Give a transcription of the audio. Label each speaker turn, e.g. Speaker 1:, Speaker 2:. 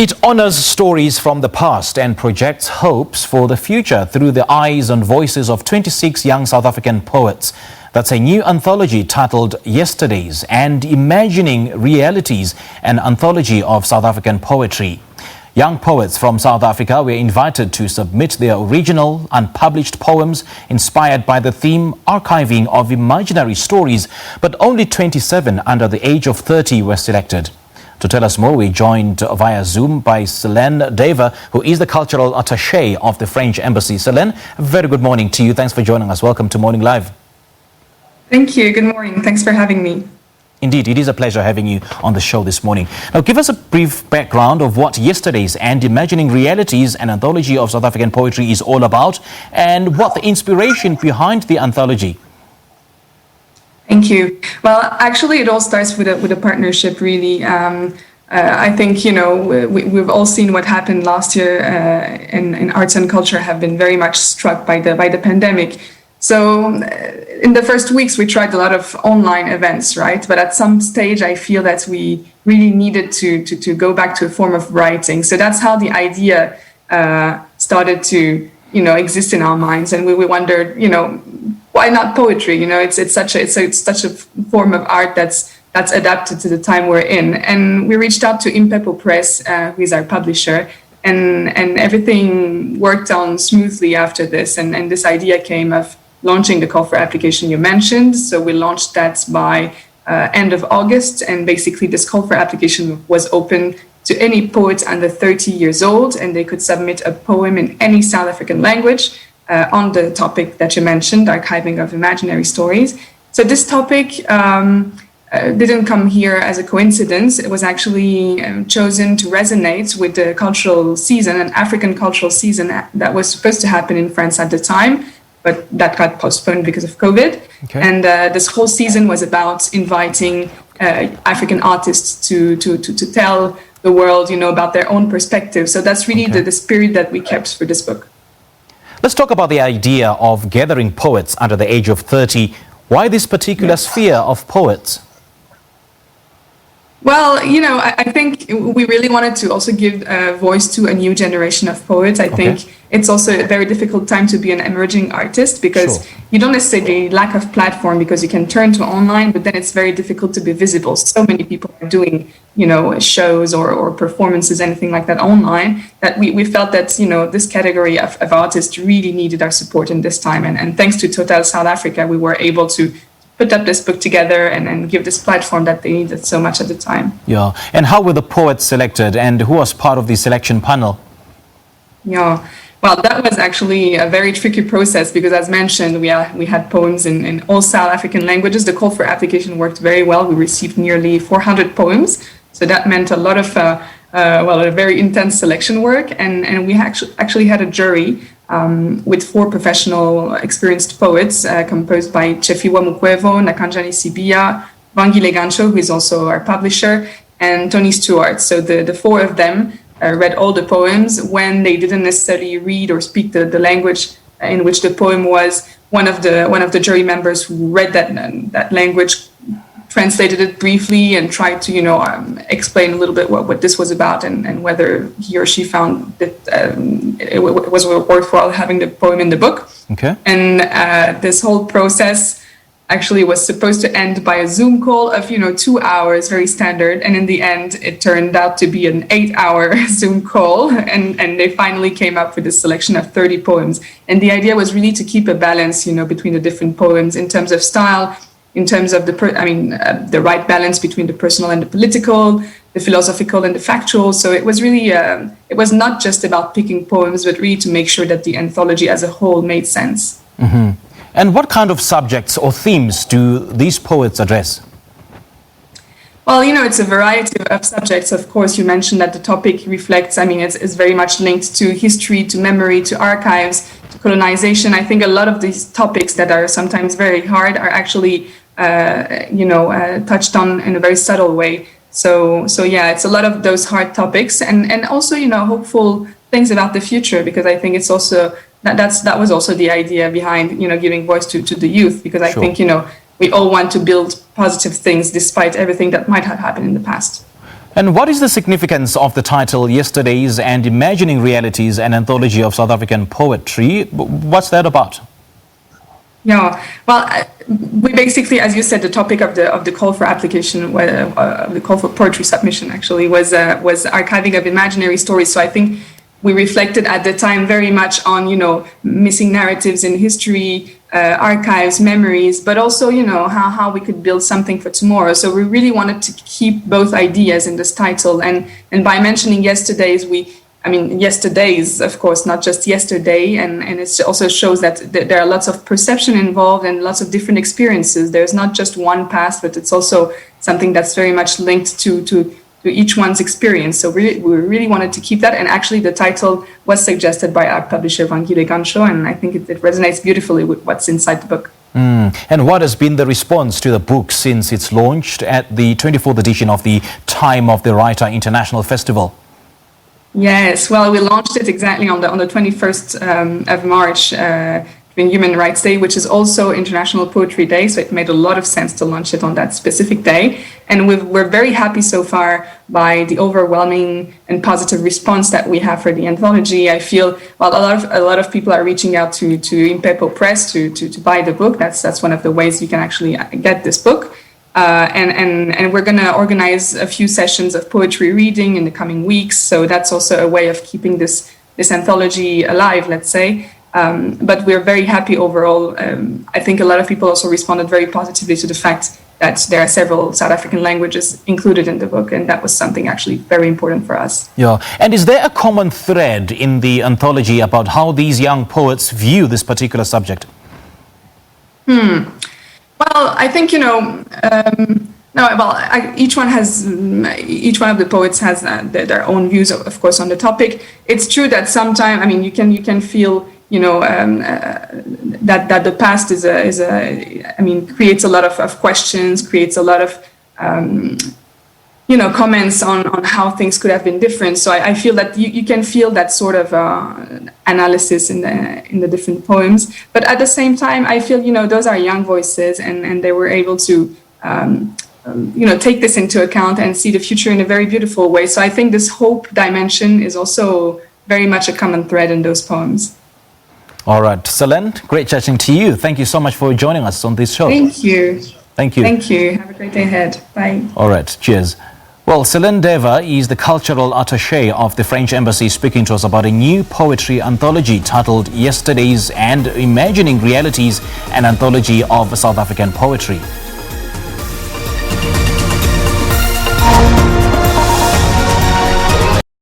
Speaker 1: It honors stories from the past and projects hopes for the future through the eyes and voices of 26 young South African poets. That's a new anthology titled Yesterdays and Imagining Realities, an anthology of South African poetry. Young poets from South Africa were invited to submit their original, unpublished poems inspired by the theme archiving of imaginary stories, but only 27 under the age of 30 were selected. To tell us more, we're joined via Zoom by Selen Daver, who is the cultural attaché of the French Embassy. Selen, a very good morning to you. Thanks for joining us. Welcome to Morning Live.
Speaker 2: Thank you. Good morning. Thanks for having me.
Speaker 1: Indeed, it is a pleasure having you on the show this morning. Now, give us a brief background of what Yesterdays and Imagining Realities, an anthology of South African poetry, is all about, and what the inspiration behind the anthology.
Speaker 2: Thank you. Well, actually, it all starts with a partnership, really. I think, we've all seen what happened last year, and arts and culture have been very much struck by the pandemic. So in the first weeks, we tried a lot of online events, right? But at some stage, I feel that we really needed to go back to a form of writing. So that's how the idea started to, exist in our minds. And we wondered, why not poetry? It's such a form of art that's adapted to the time we're in. And we reached out to Impepo Press, who is our publisher, and everything worked on smoothly after this. And this idea came of launching the call for application you mentioned. So we launched that by end of August. And basically this call for application was open to any poet under 30 years old, and they could submit a poem in any South African language on the topic that you mentioned, archiving of imaginary stories. So this topic didn't come here as a coincidence. It was actually chosen to resonate with the cultural season, an African cultural season that was supposed to happen in France at the time, but that got postponed because of COVID. Okay. And this whole season was about inviting African artists to tell the world, about their own perspective. So that's really the spirit that we kept for this book. Let's talk about the idea of gathering poets under the age of 30. Why this particular sphere of poets? Well, I think we really wanted to also give a voice to a new generation of poets. I think it's also a very difficult time to be an emerging artist because you don't necessarily lack of platform because you can turn to online, but then it's very difficult to be visible. So many people are doing, shows or performances, anything like that online, that we felt that, this category of artists really needed our support in this time. And thanks to Total South Africa, we were able to put up this book together and give this platform that they needed so much at the time. Yeah. And how were the poets selected and who was part of the selection panel? Yeah. Well, that was actually a very tricky process because, as mentioned, we had poems in all South African languages. The call for application worked very well. We received nearly 400 poems. So that meant a lot of, a very intense selection work. And we actually had a jury with 4 professional experienced poets composed by Chefiwa Mukwevo, Nakanjani Sibia, Vangi Legancho, who is also our publisher, and Tony Stewart. So the 4 of them read all the poems. When they didn't necessarily read or speak the language in which the poem was, one of the jury members who read that language translated it briefly and tried to explain a little bit what this was about and whether he or she found that it was worthwhile having the poem in the book. Okay. And this whole process actually was supposed to end by a Zoom call of 2 hours, very standard, and in the end it turned out to be an 8-hour Zoom call, and they finally came up with this selection of 30 poems. And the idea was really to keep a balance between the different poems in terms of style, in terms of the right balance between the personal and the political, the philosophical and the factual. So it was really, it was not just about picking poems, but really to make sure that the anthology as a whole made sense. Mm-hmm. And what kind of subjects or themes do these poets address? Well, it's a variety of subjects. Of course, you mentioned that the topic reflects, it's very much linked to history, to memory, to archives, to colonization. I think a lot of these topics that are sometimes very hard are actually, touched on in a very subtle way. So yeah, it's a lot of those hard topics and also, hopeful things about the future, because I think it's also, that was also the idea behind, giving voice to the youth, because I think, we all want to build positive things despite everything that might have happened in the past.
Speaker 1: And what is the significance of the title Yesterdays and Imagining Realities, an anthology of South African poetry? What's that about?
Speaker 2: Yeah, well, we basically, as you said, the topic of the call for application, the call for poetry submission actually was archiving of imaginary stories. So I think we reflected at the time very much on, missing narratives in history, archives, memories, but also, how we could build something for tomorrow. So we really wanted to keep both ideas in this title. And by mentioning yesterdays, yesterdays, of course, not just yesterday. And it also shows that there are lots of perception involved and lots of different experiences. There's not just one past, but it's also something that's very much linked to each one's experience. So we really wanted to keep that. And actually, the title was suggested by our publisher, Vangile Gancho, and I think it resonates beautifully with what's inside the book.
Speaker 1: And what has been the response to the book since it's launched at the 24th edition of the Time of the Writer International Festival?
Speaker 2: Yes, well, we launched it exactly on the 21st of March, during Human Rights Day, which is also International Poetry Day. So it made a lot of sense to launch it on that specific day. And we're very happy so far by the overwhelming and positive response that we have for the anthology. I feel, well, a lot of people are reaching out to Impepo Press to buy the book. That's one of the ways you can actually get this book. And we're going to organize a few sessions of poetry reading in the coming weeks. So that's also a way of keeping this anthology alive, let's say. But we're very happy overall. I think a lot of people also responded very positively to the fact that there are several South African languages included in the book. And that was something actually very important for us.
Speaker 1: Yeah. And is there a common thread in the anthology about how these young poets view this particular subject?
Speaker 2: Well, I think, each one of the poets has their own views, of course, on the topic. It's true that sometimes, you can feel, that the past creates a lot of questions, creates a lot of, comments on how things could have been different. So I feel that you can feel that sort of analysis in the different poems. But at the same time, I feel, those are young voices and they were able to, take this into account and see the future in a very beautiful way. So I think this hope dimension is also very much a common thread in those poems.
Speaker 1: All right. Selen, great chatting to you. Thank you so much for joining us on this show.
Speaker 2: Thank you.
Speaker 1: Thank you.
Speaker 2: Thank you. Have a great day ahead. Bye.
Speaker 1: All right. Cheers. Well, Selen Daver is the cultural attaché of the French Embassy, speaking to us about a new poetry anthology titled Yesterdays and Imagining Realities, an anthology of South African poetry.